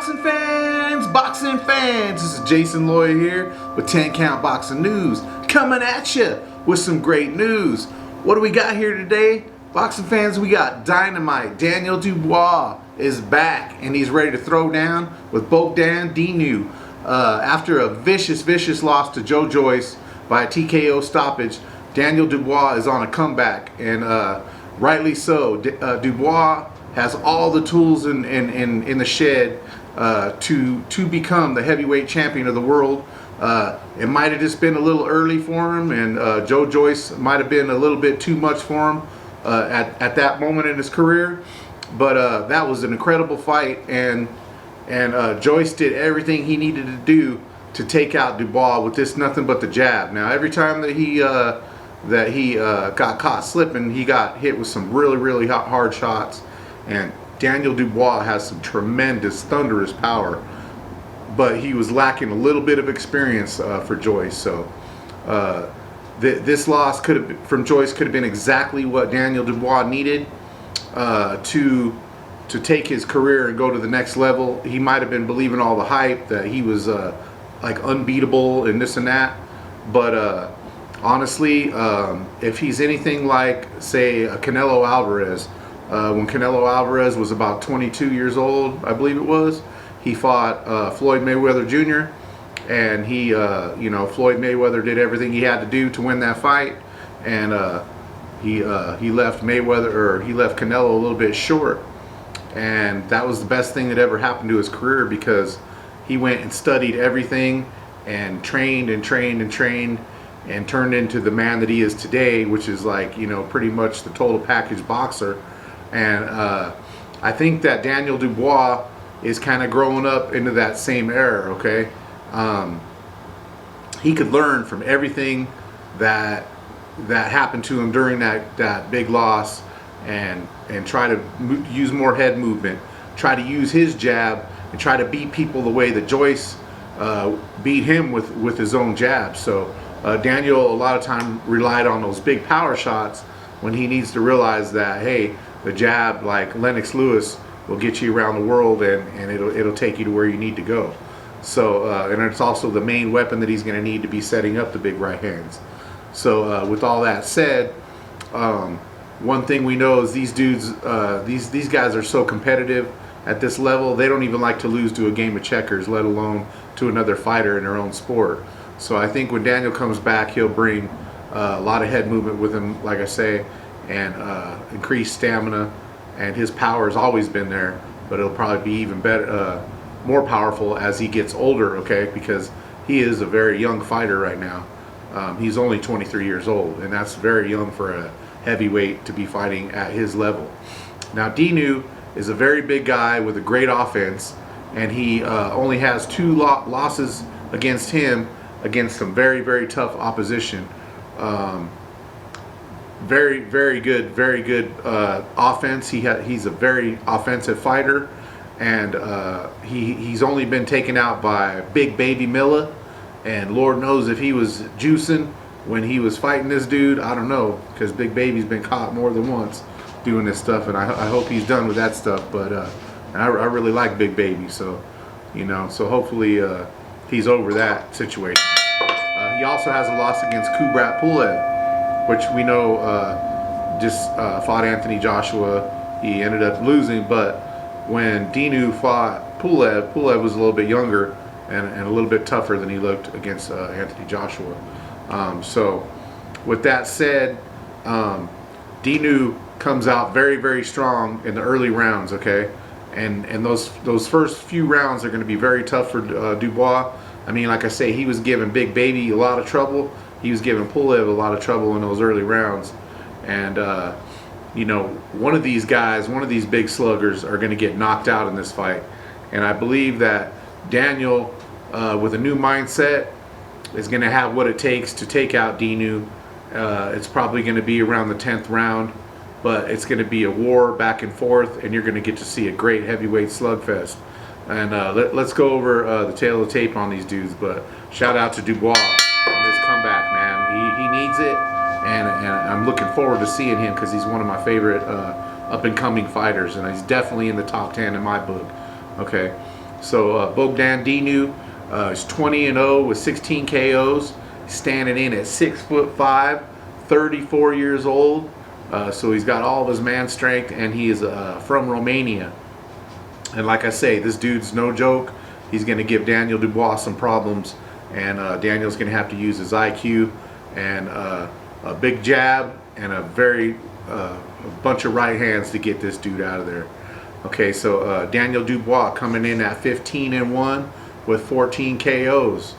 Boxing fans, this is Jason Lawyer here with 10 Count Boxing News, coming at you with some great news. What do we got here today? Boxing fans, we got Dynamite. Daniel Dubois is back and he's ready to throw down with Bogdan, Dinu. After a vicious loss to Joe Joyce by a TKO stoppage, Daniel Dubois is on a comeback, and rightly so. Dubois has all the tools in the shed to become the heavyweight champion of the world. It might have just been a little early for him, and Joe Joyce might have been a little bit too much for him at that moment in his career. But that was an incredible fight, and Joyce did everything he needed to do to take out Dubois with this nothing but the jab. Now, every time that he got caught slipping, he got hit with some really hard shots. And Daniel Dubois has some tremendous, thunderous power, but he was lacking a little bit of experience for Joyce. So this loss from Joyce could have been exactly what Daniel Dubois needed to take his career and go to the next level. He might have been believing all the hype that he was like unbeatable and this and that, but honestly, if he's anything like, say, Canelo Alvarez, when Canelo Alvarez was about 22 years old, I believe it was, he fought Floyd Mayweather Jr. and he, Floyd Mayweather did everything he had to do to win that fight, and he left Canelo a little bit short, and that was the best thing that ever happened to his career, because he went and studied everything and trained and turned into the man that he is today, which is like, pretty much the total package boxer. And I think that Daniel Dubois is kind of growing up into that same era, okay? He could learn from everything that happened to him during that big loss, and try to use more head movement, try to use his jab, and try to beat people the way that Joyce beat him with his own jab. So Daniel a lot of time relied on those big power shots when he needs to realize that, hey, the jab, like Lennox Lewis, will get you around the world, and it'll take you to where you need to go. So and it's also the main weapon that he's going to need to be setting up the big right hands. So with all that said, one thing we know is these dudes, these guys are so competitive at this level. They don't even like to lose to a game of checkers, let alone to another fighter in their own sport. So I think when Daniel comes back, he'll bring a lot of head movement with him, like I say, and increased stamina, and his power has always been there, but it'll probably be even better, more powerful as he gets older, okay, because he is a very young fighter right now. He's only 23 years old, and that's very young for a heavyweight to be fighting at his level. Now, Dinu is a very big guy with a great offense, and he only has 2 losses against him, against some very tough opposition. Very good offense. He's a very offensive fighter, and he's only been taken out by Big Baby Miller, and Lord knows if he was juicing when he was fighting this dude. I don't know, because Big Baby's been caught more than once doing this stuff, and I hope he's done with that stuff. But I really like Big Baby, so so hopefully he's over that situation. He also has a loss against Kubrat Pulev, which we know just fought Anthony Joshua. He ended up losing, but when Dinu fought Pulev was a little bit younger and a little bit tougher than he looked against Anthony Joshua. So with that said, Dinu comes out very strong in the early rounds, okay? And those first few rounds are going to be very tough for Dubois. I mean, like I say, he was giving Big Baby a lot of trouble. He was giving Pulev a lot of trouble in those early rounds. And, one of these guys, one of these big sluggers are going to get knocked out in this fight. And I believe that Daniel, with a new mindset, is going to have what it takes to take out Dinu. It's probably going to be around the 10th round, but it's going to be a war back and forth, and you're going to get to see a great heavyweight slugfest. And let's go over the tail of the tape on these dudes. But shout out to Dubois on this comeback, man. He needs it, and I'm looking forward to seeing him, because he's one of my favorite up-and-coming fighters, and he's definitely in the top 10 in my book. Okay, So Bogdan Dinu is 20-0 with 16 KOs, standing in at 6'5", 34 years old. So he's got all of his man strength, and he is from Romania. And like I say, this dude's no joke. He's going to give Daniel Dubois some problems, and Daniel's going to have to use his IQ and a big jab and a bunch of right hands to get this dude out of there. Okay, so Daniel Dubois coming in at 15-1 with 14 KOs.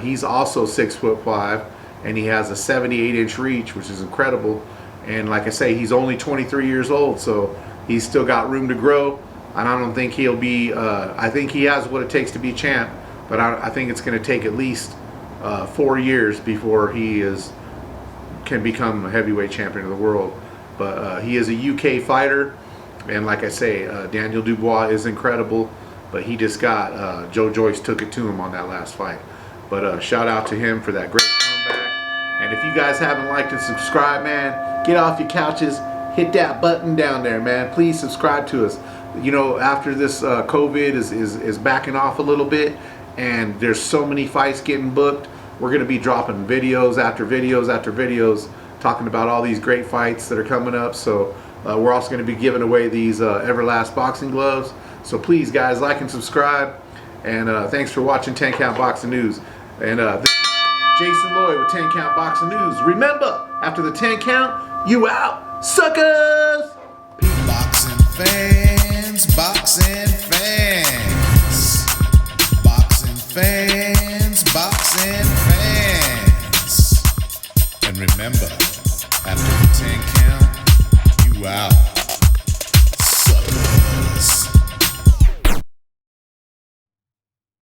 He's also 6'5", and he has a 78-inch reach, which is incredible. And like I say, he's only 23 years old, so he's still got room to grow. And I don't think he'll be, I think he has what it takes to be champ, but I think it's going to take at least 4 years before he can become a heavyweight champion of the world. But he is a UK fighter, and like I say, Daniel Dubois is incredible, but he just got, Joe Joyce took it to him on that last fight. But shout out to him for that great comeback. And if you guys haven't liked and subscribed, man, get off your couches, hit that button down there, man. Please subscribe to us. You know, after this COVID is backing off a little bit, and there's so many fights getting booked, we're going to be dropping videos after videos after videos talking about all these great fights that are coming up. So we're also going to be giving away these Everlast boxing gloves. So please, guys, like and subscribe. And thanks for watching 10 Count Boxing News. And this is Jason Lloyd with 10 Count Boxing News. Remember, after the 10 count, you out, suckers! Boxing fans, boxing fans, boxing fans, boxing fans. And remember, after the 10 count, you out.